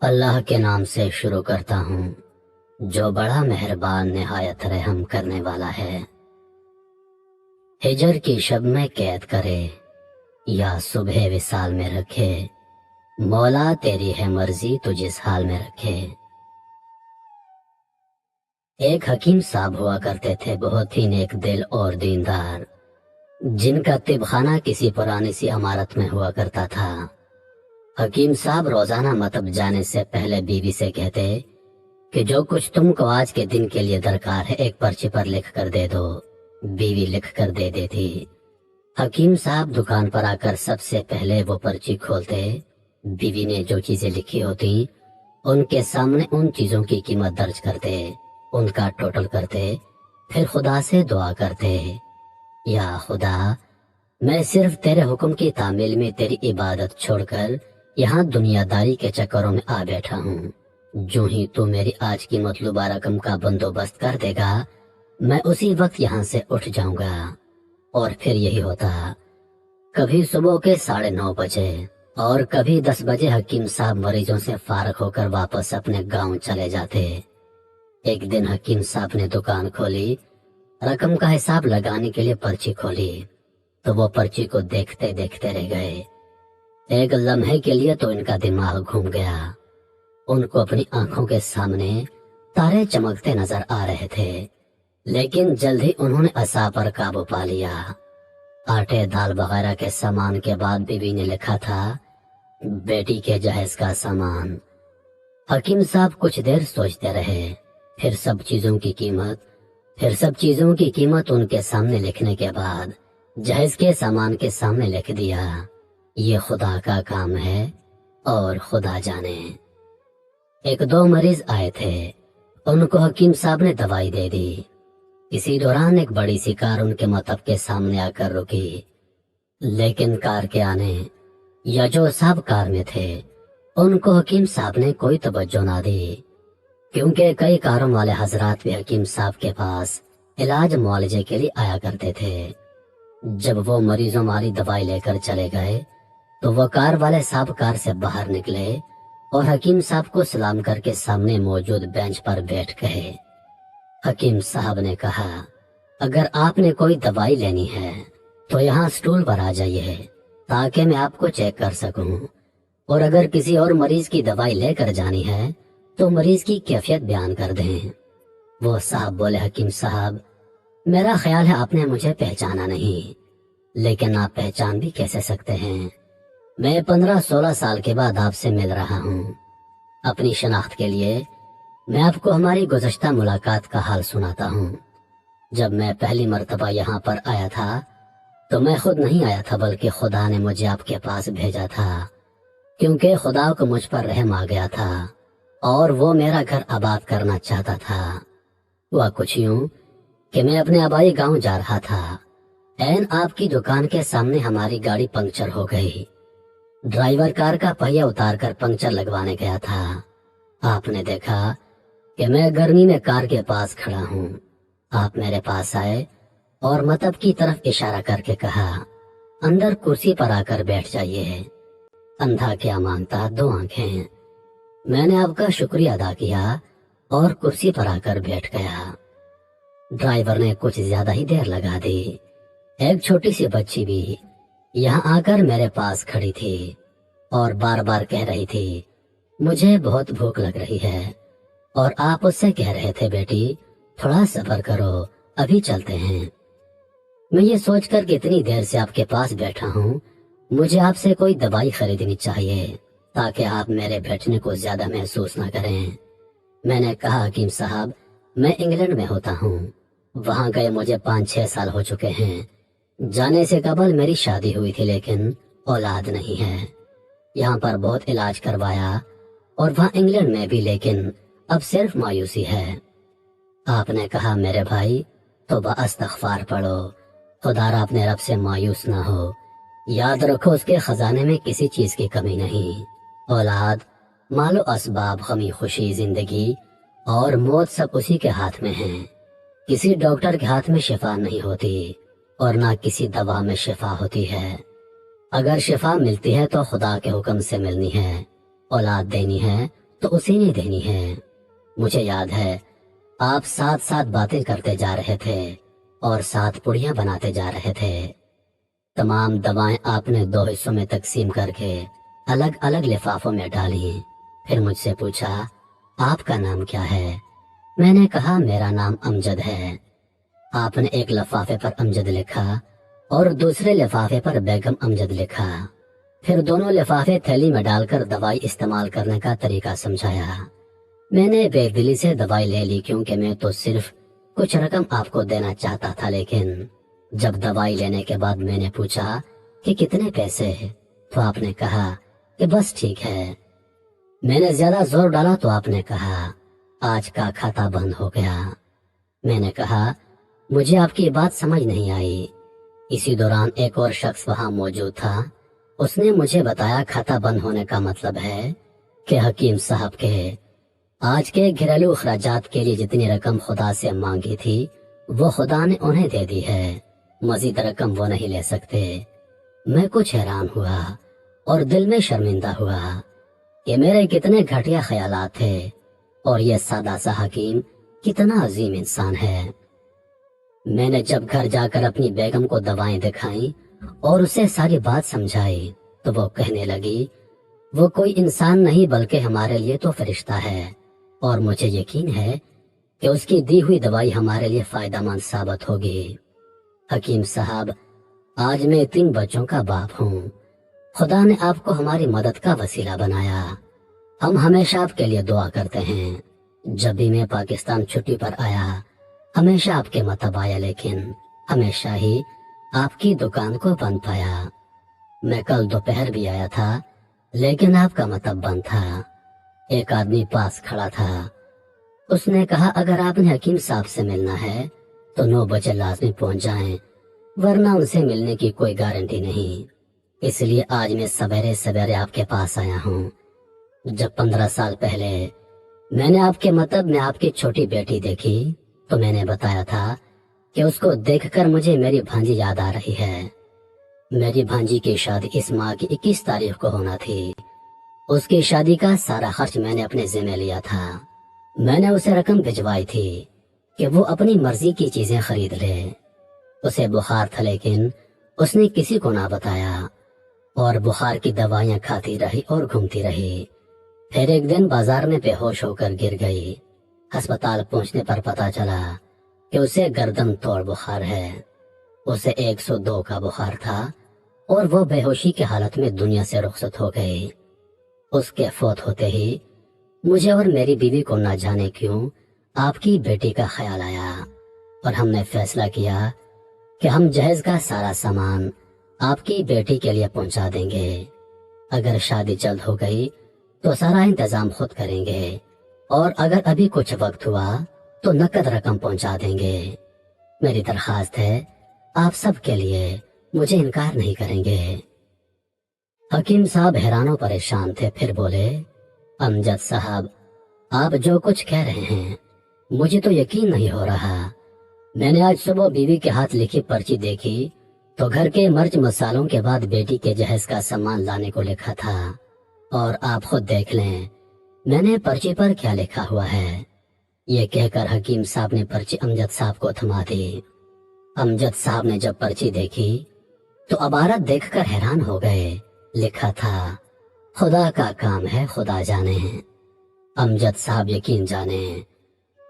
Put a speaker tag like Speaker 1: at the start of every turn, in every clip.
Speaker 1: اللہ کے نام سے شروع کرتا ہوں جو بڑا مہربان نہایت رحم کرنے والا ہے۔ ہجر کی شب میں قید کرے یا صبح وصال میں رکھے، مولا تیری ہے مرضی تو جس حال میں رکھے۔ ایک حکیم صاحب ہوا کرتے تھے، بہت ہی نیک دل اور دیندار، جن کا طب خانہ کسی پرانی سی عمارت میں ہوا کرتا تھا۔ حکیم صاحب روزانہ مطب جانے سے پہلے بیوی سے کہتے کہ جو کچھ تم کو آج کے دن کے لیے درکار ہے ایک پرچی پر لکھ کر دے دو۔ بیوی لکھ کر دے دیتی۔ حکیم صاحب دکان پر آ کر سب سے پہلے وہ پرچی کھولتے، بیوی نے جو چیزیں لکھی ہوتی ان کے سامنے ان چیزوں کی قیمت درج کرتے، ان کا ٹوٹل کرتے، پھر خدا سے دعا کرتے، یا خدا میں صرف تیرے حکم کی تعمیل میں تیری عبادت چھوڑ کر یہاں دنیا داری کے چکروں میں آ بیٹھا ہوں۔ جو ہی تو میری آج کی مطلوبہ رقم کا بندوبست کر دے گا میں اسی وقت یہاں سے اٹھ جاؤں گا۔ اور پھر یہی ہوتا، کبھی صبح کے 9:30 بجے اور کبھی 10 بجے حکیم صاحب مریضوں سے فارغ ہو کر واپس اپنے گاؤں چلے جاتے۔ ایک دن حکیم صاحب نے دکان کھولی، رقم کا حساب لگانے کے لیے پرچی کھولی تو وہ پرچی کو دیکھتے دیکھتے رہ گئے۔ ایک لمحے کے لیے تو ان کا دماغ گھوم گیا، ان کو اپنی آنکھوں کے سامنے تارے چمکتے نظر آ رہے تھے، لیکن جلد ہی انہوں نے اعصاب پر قابو پا لیا۔ آٹے دال وغیرہ کے سامان کے بعد بیوی نے لکھا تھا بیٹی کے جہیز کا سامان۔ حکیم صاحب کچھ دیر سوچتے رہے، پھر سب چیزوں کی قیمت ان کے سامنے لکھنے کے بعد جہیز کے سامان کے سامنے لکھ دیا۔ یہ خدا کا کام ہے اور خدا جانے۔ ایک دو مریض آئے تھے، ان کو حکیم صاحب نے دوائی دے دی۔ اسی دوران ایک بڑی سی کار ان کے مطب کے سامنے آ کر رکی، لیکن کار کے آنے یا جو صاحب کار میں تھے ان کو حکیم صاحب نے کوئی توجہ نہ دی، کیونکہ کئی کاروں والے حضرات بھی حکیم صاحب کے پاس علاج معالجے کے لیے آیا کرتے تھے۔ جب وہ مریضوں والی دوائی لے کر چلے گئے تو وہ کار والے صاحب کار سے باہر نکلے اور حکیم صاحب کو سلام کر کے سامنے موجود بینچ پر بیٹھ گئے۔ حکیم صاحب نے کہا اگر آپ نے کوئی دوائی لینی ہے تو یہاں سٹول پر آ جائیے تاکہ میں آپ کو چیک کر سکوں، اور اگر کسی اور مریض کی دوائی لے کر جانی ہے تو مریض کی کیفیت بیان کر دیں۔ وہ صاحب بولے حکیم صاحب میرا خیال ہے آپ نے مجھے پہچانا نہیں، لیکن آپ پہچان بھی کیسے سکتے ہیں؟ میں 15-16 سال کے بعد آپ سے مل رہا ہوں۔ اپنی شناخت کے لیے میں آپ کو ہماری گزشتہ ملاقات کا حال سناتا ہوں۔ جب میں پہلی مرتبہ یہاں پر آیا تھا تو میں خود نہیں آیا تھا، بلکہ خدا نے مجھے آپ کے پاس بھیجا تھا، کیونکہ خدا کو مجھ پر رحم آ گیا تھا اور وہ میرا گھر آباد کرنا چاہتا تھا۔ ہوا کچھ یوں کہ میں اپنے آبائی گاؤں جا رہا تھا، عین آپ کی دکان کے سامنے ہماری گاڑی پنکچر ہو گئی۔ ڈرائیور کار کا پہیہ اتار کر پنکچر لگوانے گیا تھا۔ آپ نے دیکھا کہ میں گرمی میں کار کے پاس کھڑا ہوں۔ آپ میرے پاس آئے اور مطب کی طرف اشارہ کر کے کہا اندر کرسی پر آ کر بیٹھ جائیے۔ اندھا کیا مانگتا، 2 آنکھیں۔ میں نے آپ کا شکریہ ادا کیا اور کرسی پر آ کر بیٹھ گیا۔ ڈرائیور نے کچھ زیادہ ہی دیر لگا دی۔ ایک چھوٹی سی بچی بھی یہاں آ کر میرے پاس کھڑی تھی اور بار بار کہہ رہی تھی مجھے بہت بھوک لگ رہی ہے، اور آپ اس سے کہہ رہے تھے بیٹی تھوڑا صبر کرو ابھی چلتے ہیں۔ میں یہ سوچ کر کہ اتنی دیر سے آپ کے پاس بیٹھا ہوں مجھے آپ سے کوئی دوائی خریدنی چاہیے تاکہ آپ میرے بیٹھنے کو زیادہ محسوس نہ کریں۔ میں نے کہا حکیم صاحب میں انگلینڈ میں ہوتا ہوں، وہاں گئے مجھے 5-6 سال ہو چکے ہیں۔ جانے سے قبل میری شادی ہوئی تھی لیکن اولاد نہیں ہے۔ یہاں پر بہت علاج کروایا اور وہاں انگلینڈ میں بھی، لیکن اب صرف مایوسی ہے۔ آپ نے کہا میرے بھائی توبہ استغفار پڑھو، خدا را اپنے رب سے مایوس نہ ہو، یاد رکھو اس کے خزانے میں کسی چیز کی کمی نہیں۔ اولاد، مال و اسباب، غمی خوشی، زندگی اور موت سب اسی کے ہاتھ میں ہیں۔ کسی ڈاکٹر کے ہاتھ میں شفا نہیں ہوتی اور نہ کسی دوا میں شفا ہوتی ہے۔ اگر شفا ملتی ہے تو خدا کے حکم سے ملنی ہے، اولاد دینی ہے تو اسی نے دینی ہے۔ مجھے یاد ہے آپ ساتھ ساتھ باتیں کرتے جا رہے تھے اور ساتھ پڑیاں بناتے جا رہے تھے۔ تمام دوائیں آپ نے 2 حصوں میں تقسیم کر کے الگ الگ لفافوں میں ڈالی۔ پھر مجھ سے پوچھا آپ کا نام کیا ہے؟ میں نے کہا میرا نام امجد ہے۔ آپ نے ایک لفافے پر امجد لکھا اور دوسرے لفافے پر بیگم امجد لکھا۔ پھر دونوں لفافے تھیلی میں ڈال کر دوائی استعمال کرنے کا طریقہ سمجھایا۔ میں نے بے دلی سے دوائی لے لی کیونکہ میں تو صرف کچھ رقم آپ کو دینا چاہتا تھا، لیکن جب دوائی لینے کے بعد میں نے پوچھا کہ کتنے پیسے، تو آپ نے کہا کہ بس ٹھیک ہے۔ میں نے زیادہ زور ڈالا تو آپ نے کہا آج کا کھاتا بند ہو گیا۔ میں نے کہا مجھے آپ کی بات سمجھ نہیں آئی۔ اسی دوران ایک اور شخص وہاں موجود تھا۔ اس نے مجھے بتایا کھاتا بند ہونے کا مطلب ہے کہ حکیم صاحب کے آج کے گھریلو اخراجات کے لیے جتنی رقم خدا سے مانگی تھی وہ خدا نے انہیں دے دی ہے، مزید رقم وہ نہیں لے سکتے۔ میں کچھ حیران ہوا اور دل میں شرمندہ ہوا کہ میرے کتنے گھٹیا خیالات تھے اور یہ سادہ سا حکیم کتنا عظیم انسان ہے۔ میں نے جب گھر جا کر اپنی بیگم کو دوائیں دکھائیں اور اسے ساری بات سمجھائی تو وہ کہنے لگی وہ کوئی انسان نہیں بلکہ ہمارے لیے تو فرشتہ ہے، اور مجھے یقین ہے کہ اس کی دی ہوئی دوائی ہمارے لیے فائدہ مند ثابت ہوگی۔ حکیم صاحب، آج میں 3 بچوں کا باپ ہوں۔ خدا نے آپ کو ہماری مدد کا وسیلہ بنایا۔ ہم ہمیشہ آپ کے لیے دعا کرتے ہیں۔ جب بھی میں پاکستان چھٹی پر آیا ہمیشہ آپ کے مطب آیا، لیکن ہمیشہ ہی آپ کی دکان کو بند پایا۔ میں کل دوپہر بھی آیا تھا لیکن آپ کا مطب بند تھا۔ ایک آدمی پاس کھڑا تھا۔ اس نے کہا اگر آپ نے حکیم صاحب سے ملنا ہے تو 9 بجے لازمی پہنچ جائیں، ورنہ ان سے ملنے کی کوئی گارنٹی نہیں۔ اس لیے آج میں سویرے سویرے آپ کے پاس آیا ہوں۔ جب 15 سال پہلے میں نے آپ کے مطب میں آپ کی چھوٹی بیٹی دیکھی تو میں نے بتایا تھا کہ اس کو دیکھ کر مجھے میری بھانجی یاد آ رہی ہے۔ میری بھانجی کی شادی اس ماہ کی 21 تاریخ کو ہونا تھی۔ اس کی شادی کا سارا خرچ میں نے اپنے ذمہ لیا تھا۔ میں نے اسے رقم بھجوائی تھی کہ وہ اپنی مرضی کی چیزیں خرید لے۔ اسے بخار تھا لیکن اس نے کسی کو نہ بتایا اور بخار کی دوائیاں کھاتی رہی اور گھومتی رہی۔ پھر ایک دن بازار میں بے ہوش ہو کر گر گئی۔ ہسپتال پہنچنے پر پتا چلا کہ اسے گردن توڑ بخار ہے۔ اسے 102 کا بخار تھا اور وہ بے ہوشی کی حالت میں دنیا سے رخصت ہو گئی۔ اس کے فوت ہوتے ہی مجھے اور میری بیوی کو نہ جانے کیوں آپ کی بیٹی کا خیال آیا اور ہم نے فیصلہ کیا کہ ہم جہیز کا سارا سامان آپ کی بیٹی کے لیے پہنچا دیں گے۔ اگر شادی جلد ہو گئی تو سارا انتظام خود کریں گے، اور اگر ابھی کچھ وقت ہوا تو نقد رقم پہنچا دیں گے۔ میری درخواست ہے آپ سب کے لیے مجھے انکار نہیں کریں گے۔ حکیم صاحب حیران و پریشان تھے، پھر بولے امجد صاحب آپ جو کچھ کہہ رہے ہیں مجھے تو یقین نہیں ہو رہا۔ میں نے آج صبح بیوی کے ہاتھ لکھی پرچی دیکھی تو گھر کے مرچ مسالوں کے بعد بیٹی کے جہیز کا سامان لانے کو لکھا تھا، اور آپ خود دیکھ لیں میں نے پرچی پر کیا لکھا ہوا ہے۔ یہ کہہ کر حکیم صاحب نے پرچی امجد صاحب کو تھما دی۔ امجد صاحب نے جب پرچی دیکھی تو عبارت دیکھ کر حیران ہو گئے۔ لکھا تھا خدا کا کام ہے خدا جانے۔ امجد صاحب یقین جانے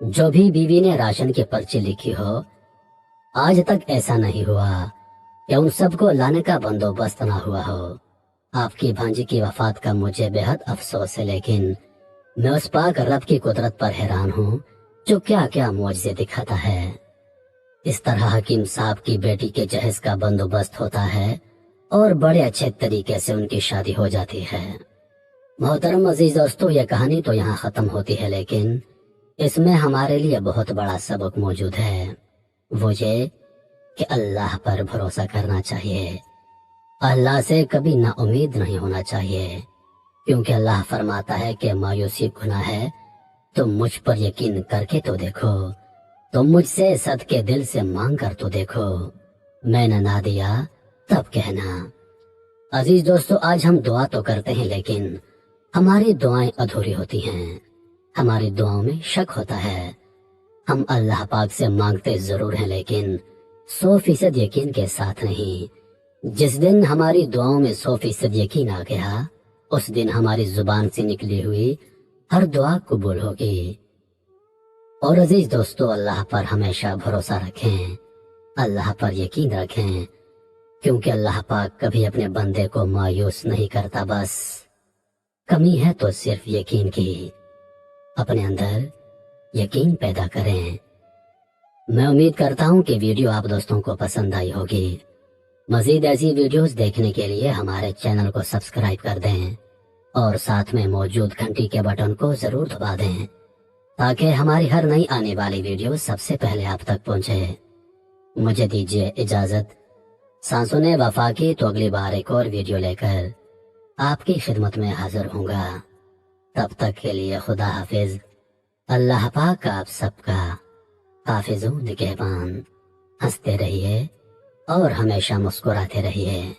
Speaker 1: جو بھی بیوی نے راشن کی پرچی لکھی ہو، آج تک ایسا نہیں ہوا کہ ان سب کو لانے کا بندوبست نہ ہوا ہو۔ آپ کی بھانجی کی وفات کا مجھے بے حد افسوس ہے، لیکن میں اس پاک رب کی قدرت پر حیران ہوں جو کیا کیا معجزے دکھاتا ہے۔ اس طرح حکیم صاحب کی بیٹی کے جہیز کا بندوبست ہوتا ہے اور بڑے اچھے طریقے سے ان کی شادی ہو جاتی ہے۔ محترم عزیز دوستو، یہ کہانی تو یہاں ختم ہوتی ہے، لیکن اس میں ہمارے لیے بہت بڑا سبق موجود ہے، وہ یہ کہ اللہ پر بھروسہ کرنا چاہیے، اللہ سے کبھی نا امید نہیں ہونا چاہیے، کیونکہ اللہ فرماتا ہے کہ مایوسی گناہ ہے، تم مجھ پر یقین کر کے تو دیکھو، تم مجھ سے صدقے دل سے مانگ کر تو دیکھو، میں نے نہ دیا تب کہنا۔ عزیز دوستو، آج ہم دعا تو کرتے ہیں لیکن ہماری دعائیں ادھوری ہوتی ہیں، ہماری دعاؤں میں شک ہوتا ہے۔ ہم اللہ پاک سے مانگتے ضرور ہیں لیکن 100% یقین کے ساتھ نہیں۔ جس دن ہماری دعاؤں میں 100% یقین آ گیا، اس دن ہماری زبان سے نکلی ہوئی ہر دعا قبول ہوگی۔ اور عزیز دوستو، اللہ پر ہمیشہ بھروسہ رکھیں، اللہ پر یقین رکھیں، کیونکہ اللہ پاک کبھی اپنے بندے کو مایوس نہیں کرتا۔ بس کمی ہے تو صرف یقین کی، اپنے اندر یقین پیدا کریں۔ میں امید کرتا ہوں کہ ویڈیو آپ دوستوں کو پسند آئی ہوگی۔ مزید ایسی ویڈیوز دیکھنے کے لیے ہمارے چینل کو سبسکرائب کر دیں اور ساتھ میں موجود گھنٹی کے بٹن کو ضرور دبا دیں تاکہ ہماری ہر نئی آنے والی ویڈیو سب سے پہلے آپ تک پہنچے۔ مجھے دیجیے اجازت، سانسوں نے وفا کی تو اگلی بار ایک اور ویڈیو لے کر آپ کی خدمت میں حاضر ہوں گا۔ تب تک کے لیے خدا حافظ۔ اللہ پاک آپ سب کا حافظ و نگہبان۔ ہنستے رہیے اور ہمیشہ مسکراتے رہیے۔